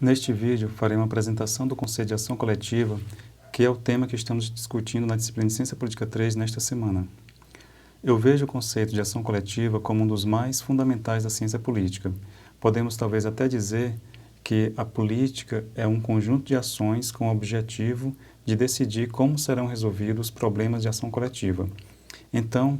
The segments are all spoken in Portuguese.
Neste vídeo, farei uma apresentação do conceito de ação coletiva, que é o tema que estamos discutindo na disciplina de Ciência Política 3 nesta semana. Eu vejo o conceito de ação coletiva como um dos mais fundamentais da ciência política. Podemos talvez até dizer que a política é um conjunto de ações com o objetivo de decidir como serão resolvidos os problemas de ação coletiva. Então,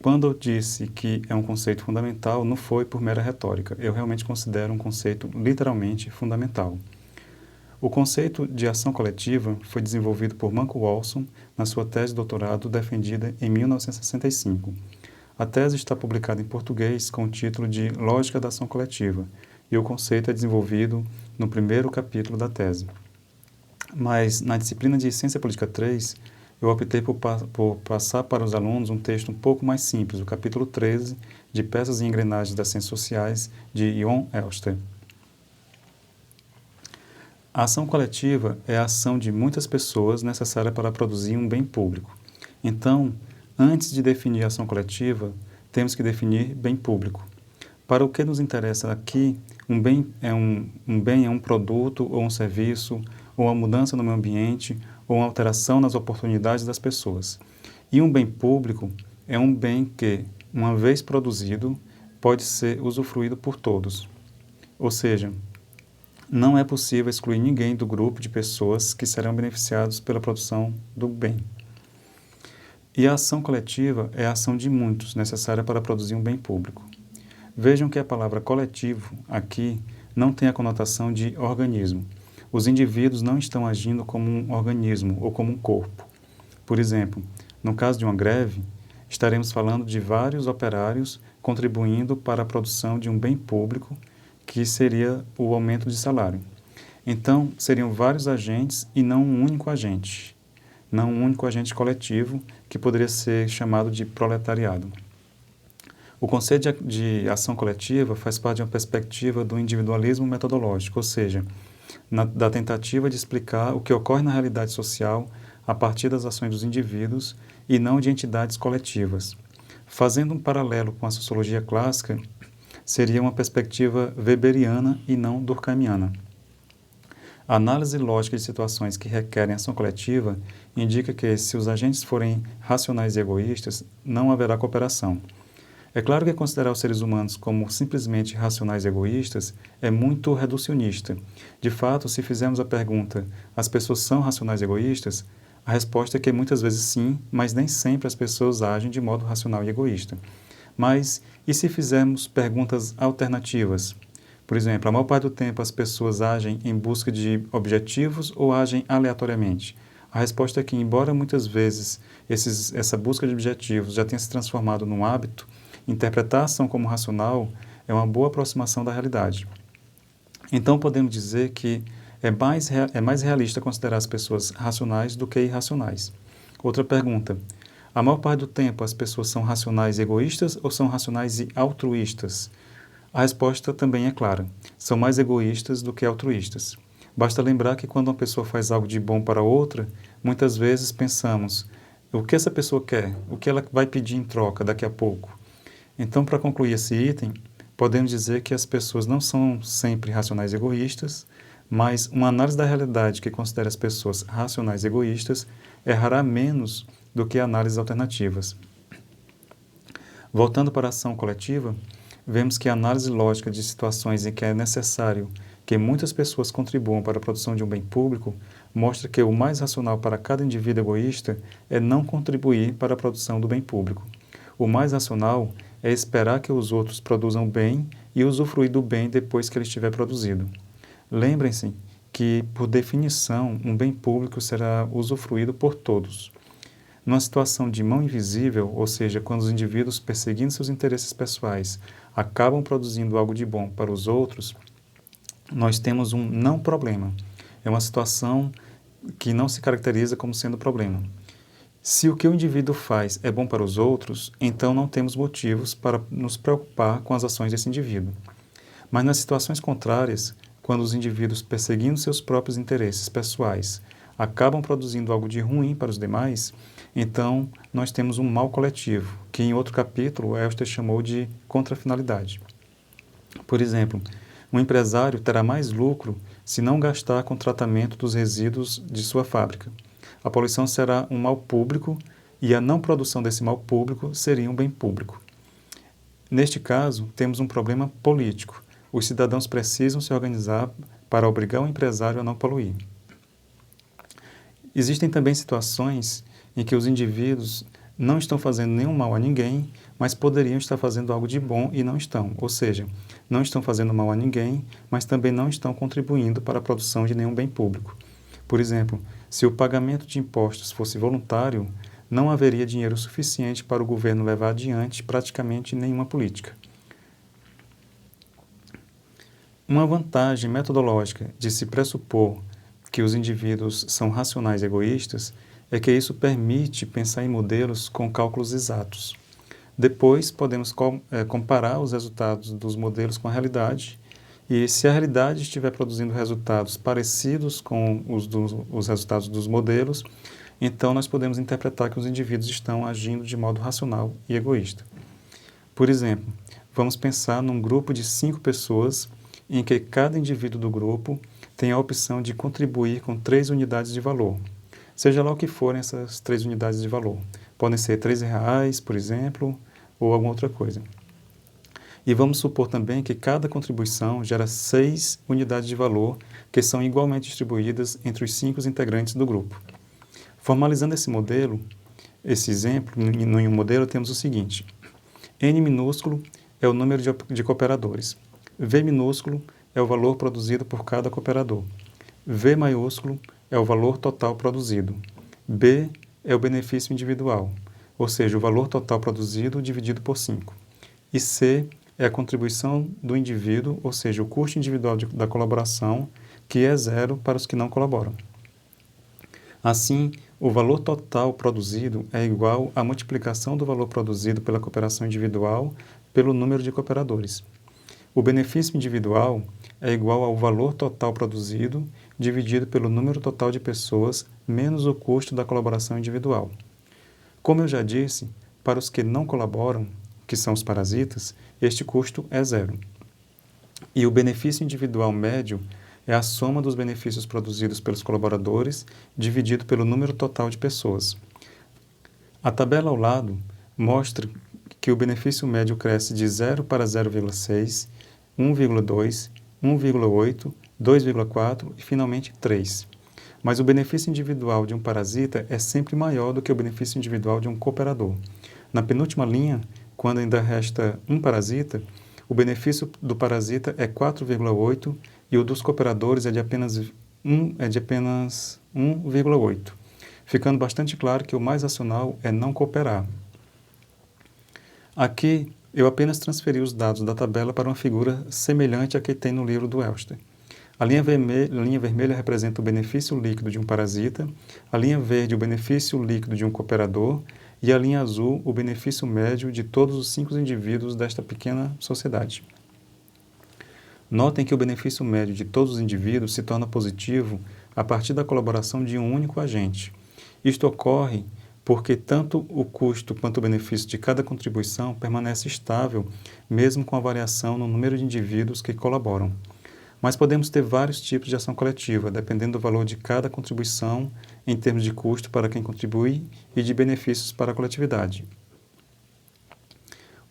quando eu disse que é um conceito fundamental, não foi por mera retórica. Eu realmente considero um conceito literalmente fundamental. O conceito de ação coletiva foi desenvolvido por Manco Walson na sua tese de doutorado defendida em 1965. A tese está publicada em português com o título de Lógica da Ação Coletiva, e o conceito é desenvolvido no primeiro capítulo da tese. Mas, na disciplina de Ciência Política 3, eu optei por passar para os alunos um texto um pouco mais simples, o capítulo 13, de Peças e Engrenagens das Ciências Sociais, de Ion Elster. A ação coletiva é a ação de muitas pessoas necessária para produzir um bem público. Então, antes de definir a ação coletiva, temos que definir bem público. Para o que nos interessa aqui, um bem é um produto ou um serviço, ou uma mudança no meio ambiente, ou uma alteração nas oportunidades das pessoas. E um bem público é um bem que, uma vez produzido, pode ser usufruído por todos. Ou seja, não é possível excluir ninguém do grupo de pessoas que serão beneficiados pela produção do bem. E a ação coletiva é a ação de muitos, necessária para produzir um bem público. Vejam que a palavra coletivo aqui não tem a conotação de organismo. Os indivíduos não estão agindo como um organismo ou como um corpo. Por exemplo, no caso de uma greve, estaremos falando de vários operários contribuindo para a produção de um bem público, que seria o aumento de salário. Então, seriam vários agentes e não um único agente. Não um único agente coletivo, que poderia ser chamado de proletariado. O conceito de ação coletiva faz parte de uma perspectiva do individualismo metodológico, ou seja, da tentativa de explicar o que ocorre na realidade social a partir das ações dos indivíduos e não de entidades coletivas. Fazendo um paralelo com a sociologia clássica, seria uma perspectiva weberiana e não durkheimiana. A análise lógica de situações que requerem ação coletiva indica que, se os agentes forem racionais e egoístas, não haverá cooperação. É claro que considerar os seres humanos como simplesmente racionais e egoístas é muito reducionista. De fato, se fizermos a pergunta, as pessoas são racionais e egoístas? A resposta é que muitas vezes sim, mas nem sempre as pessoas agem de modo racional e egoísta. Mas, e se fizermos perguntas alternativas? Por exemplo, a maior parte do tempo as pessoas agem em busca de objetivos ou agem aleatoriamente? A resposta é que, embora muitas vezes essa busca de objetivos já tenha se transformado num hábito, interpretar a ação como racional é uma boa aproximação da realidade. Então, podemos dizer que é mais realista considerar as pessoas racionais do que irracionais. Outra pergunta: a maior parte do tempo as pessoas são racionais e egoístas ou são racionais e altruístas? A resposta também é clara: são mais egoístas do que altruístas. Basta lembrar que quando uma pessoa faz algo de bom para outra, muitas vezes pensamos: o que essa pessoa quer? O que ela vai pedir em troca daqui a pouco? Então, para concluir esse item, podemos dizer que as pessoas não são sempre racionais e egoístas, mas uma análise da realidade que considera as pessoas racionais e egoístas errará menos do que análises alternativas. Voltando para a ação coletiva, vemos que a análise lógica de situações em que é necessário que muitas pessoas contribuam para a produção de um bem público mostra que o mais racional para cada indivíduo egoísta é não contribuir para a produção do bem público. O mais racional é esperar que os outros produzam bem e usufruir do bem depois que ele estiver produzido. Lembrem-se que, por definição, um bem público será usufruído por todos. Numa situação de mão invisível, ou seja, quando os indivíduos, perseguindo seus interesses pessoais, acabam produzindo algo de bom para os outros, nós temos um não problema. É uma situação que não se caracteriza como sendo problema. Se o que o indivíduo faz é bom para os outros, então não temos motivos para nos preocupar com as ações desse indivíduo. Mas nas situações contrárias, quando os indivíduos, perseguindo seus próprios interesses pessoais, acabam produzindo algo de ruim para os demais, então nós temos um mal coletivo, que em outro capítulo Elster chamou de contrafinalidade. Por exemplo, Um empresário terá mais lucro se não gastar com o tratamento dos resíduos de sua fábrica. A poluição será um mal público e a não produção desse mal público seria um bem público. Neste caso, temos um problema político. Os cidadãos precisam se organizar para obrigar o empresário a não poluir. Existem também situações em que os indivíduos não estão fazendo nenhum mal a ninguém, mas poderiam estar fazendo algo de bom e não estão. Ou seja, não estão fazendo mal a ninguém, mas também não estão contribuindo para a produção de nenhum bem público. Por exemplo, se o pagamento de impostos fosse voluntário, não haveria dinheiro suficiente para o governo levar adiante praticamente nenhuma política. Uma vantagem metodológica de se pressupor que os indivíduos são racionais e egoístas é que isso permite pensar em modelos com cálculos exatos. Depois, podemos comparar os resultados dos modelos com a realidade e, se a realidade estiver produzindo resultados parecidos com os resultados dos modelos, então nós podemos interpretar que os indivíduos estão agindo de modo racional e egoísta. Por exemplo, vamos pensar num grupo de 5 pessoas em que cada indivíduo do grupo tem a opção de contribuir com 3 unidades de valor. Seja lá o que forem essas 3 unidades de valor. Podem ser R$3, por exemplo, ou alguma outra coisa. E vamos supor também que cada contribuição gera 6 unidades de valor que são igualmente distribuídas entre os 5 integrantes do grupo. Formalizando esse modelo, esse exemplo, em um modelo temos o seguinte: N minúsculo é o número de cooperadores. V minúsculo é o valor produzido por cada cooperador. V maiúsculo é o valor total produzido. B é o benefício individual, ou seja, o valor total produzido dividido por 5. E C é a contribuição do indivíduo, ou seja, o custo individual da colaboração, que é 0 para os que não colaboram. Assim, o valor total produzido é igual à multiplicação do valor produzido pela cooperação individual pelo número de cooperadores. O benefício individual é igual ao valor total produzido dividido pelo número total de pessoas menos o custo da colaboração individual. Como eu já disse, para os que não colaboram, que são os parasitas, este custo é 0. E o benefício individual médio é a soma dos benefícios produzidos pelos colaboradores dividido pelo número total de pessoas. A tabela ao lado mostra que o benefício médio cresce de 0 para 0,6, 1,2, 1,8, 2,4 e finalmente 3. Mas o benefício individual de um parasita é sempre maior do que o benefício individual de um cooperador. Na penúltima linha, quando ainda resta um parasita, o benefício do parasita é 4,8 e o dos cooperadores é de apenas 1,8, ficando bastante claro que o mais racional é não cooperar. Aqui, eu apenas transferi os dados da tabela para uma figura semelhante à que tem no livro do Elster. A linha vermelha representa o benefício líquido de um parasita, a linha verde o benefício líquido de um cooperador e a linha azul o benefício médio de todos os 5 indivíduos desta pequena sociedade. Notem que o benefício médio de todos os indivíduos se torna positivo a partir da colaboração de um único agente. Isto ocorre porque tanto o custo quanto o benefício de cada contribuição permanece estável, mesmo com a variação no número de indivíduos que colaboram. Mas podemos ter vários tipos de ação coletiva, dependendo do valor de cada contribuição em termos de custo para quem contribui e de benefícios para a coletividade.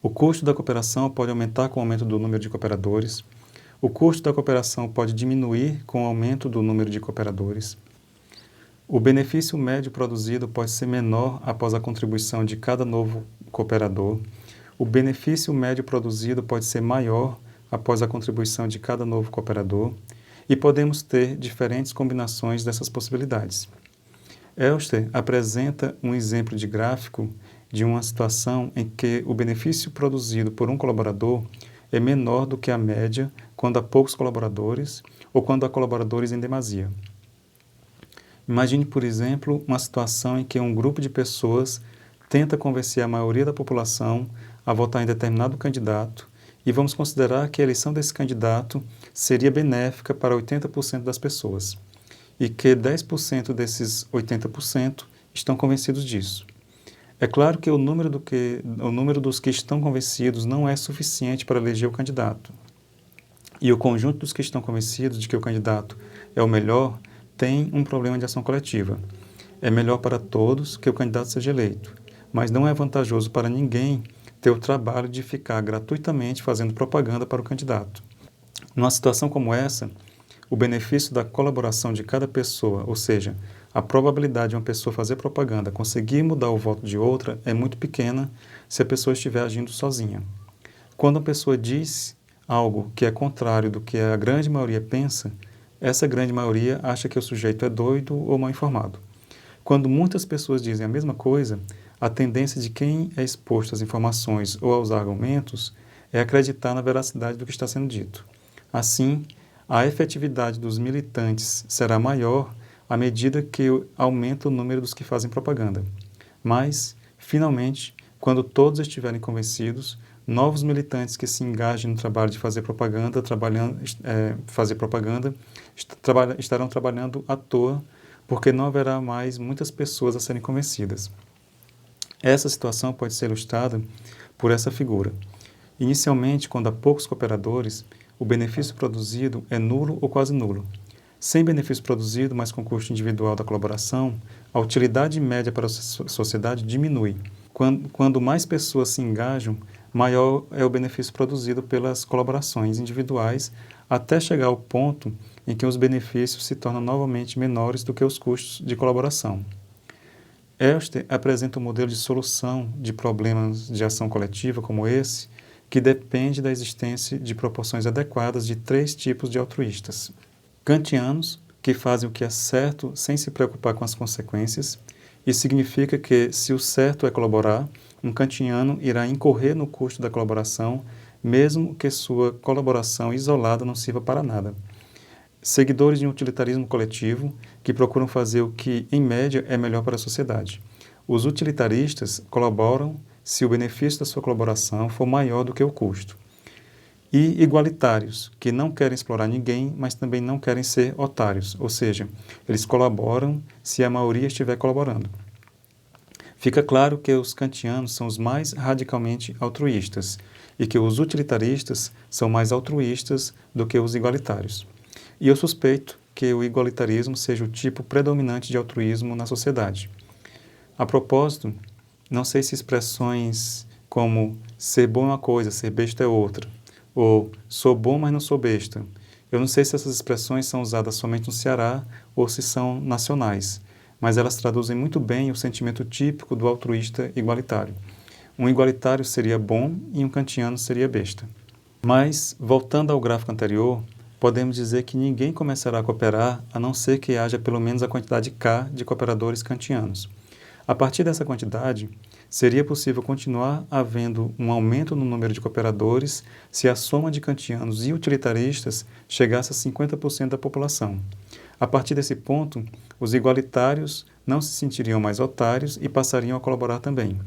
O custo da cooperação pode aumentar com o aumento do número de cooperadores. O custo da cooperação pode diminuir com o aumento do número de cooperadores. O benefício médio produzido pode ser menor após a contribuição de cada novo cooperador. O benefício médio produzido pode ser maior após a contribuição de cada novo cooperador. E podemos ter diferentes combinações dessas possibilidades. Elster apresenta um exemplo de gráfico de uma situação em que o benefício produzido por um colaborador é menor do que a média quando há poucos colaboradores ou quando há colaboradores em demasia. Imagine, por exemplo, uma situação em que um grupo de pessoas tenta convencer a maioria da população a votar em determinado candidato e vamos considerar que a eleição desse candidato seria benéfica para 80% das pessoas e que 10% desses 80% estão convencidos disso. É claro que o número dos que estão convencidos não é suficiente para eleger o candidato. e o conjunto dos que estão convencidos de que o candidato é o melhor tem um problema de ação coletiva. É melhor para todos que o candidato seja eleito, mas não é vantajoso para ninguém ter o trabalho de ficar gratuitamente fazendo propaganda para o candidato. Numa situação como essa, o benefício da colaboração de cada pessoa, ou seja, a probabilidade de uma pessoa fazer propaganda conseguir mudar o voto de outra é muito pequena se a pessoa estiver agindo sozinha. Quando a pessoa diz algo que é contrário do que a grande maioria pensa, essa grande maioria acha que o sujeito é doido ou mal informado. Quando muitas pessoas dizem a mesma coisa, a tendência de quem é exposto às informações ou aos argumentos é acreditar na veracidade do que está sendo dito. Assim, a efetividade dos militantes será maior à medida que aumenta o número dos que fazem propaganda. Mas, finalmente, quando todos estiverem convencidos, novos militantes que se engajem no trabalho de fazer propaganda, estarão trabalhando à toa, porque não haverá mais muitas pessoas a serem convencidas. Essa situação pode ser ilustrada por essa figura. Inicialmente, quando há poucos cooperadores, o benefício produzido é nulo ou quase nulo. Sem benefício produzido, mas com custo individual da colaboração, a utilidade média para a sociedade diminui. Quando mais pessoas se engajam, maior é o benefício produzido pelas colaborações individuais, até chegar ao ponto em que os benefícios se tornam novamente menores do que os custos de colaboração. Elster apresenta um modelo de solução de problemas de ação coletiva como esse, que depende da existência de proporções adequadas de 3 tipos de altruístas. Kantianos, que fazem o que é certo sem se preocupar com as consequências, isso significa que, se o certo é colaborar, um kantiano irá incorrer no custo da colaboração, mesmo que sua colaboração isolada não sirva para nada. Seguidores de um utilitarismo coletivo, que procuram fazer o que, em média, é melhor para a sociedade. Os utilitaristas colaboram se o benefício da sua colaboração for maior do que o custo. E igualitários, que não querem explorar ninguém, mas também não querem ser otários, ou seja, eles colaboram se a maioria estiver colaborando. Fica claro que os kantianos são os mais radicalmente altruístas e que os utilitaristas são mais altruístas do que os igualitários. E eu suspeito que o igualitarismo seja o tipo predominante de altruísmo na sociedade. A propósito, não sei se expressões como ser bom é uma coisa, ser besta é outra, ou sou bom, mas não sou besta. Eu não sei se essas expressões são usadas somente no Ceará ou se são nacionais, mas elas traduzem muito bem o sentimento típico do altruísta igualitário. Um igualitário seria bom e um kantiano seria besta. Mas, voltando ao gráfico anterior, podemos dizer que ninguém começará a cooperar a não ser que haja pelo menos a quantidade K de cooperadores kantianos. A partir dessa quantidade, seria possível continuar havendo um aumento no número de cooperadores se a soma de kantianos e utilitaristas chegasse a 50% da população. A partir desse ponto, os igualitários não se sentiriam mais otários e passariam a colaborar também.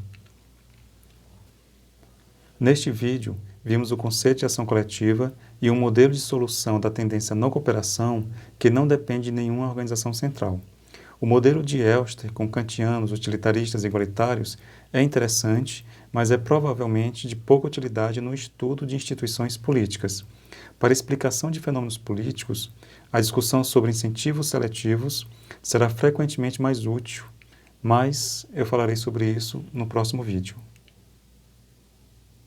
Neste vídeo, vimos o conceito de ação coletiva e um modelo de solução da tendência à não cooperação que não depende de nenhuma organização central. O modelo de Elster, com kantianos, utilitaristas e igualitários, é interessante, mas é provavelmente de pouca utilidade no estudo de instituições políticas. Para a explicação de fenômenos políticos, a discussão sobre incentivos seletivos será frequentemente mais útil, mas eu falarei sobre isso no próximo vídeo.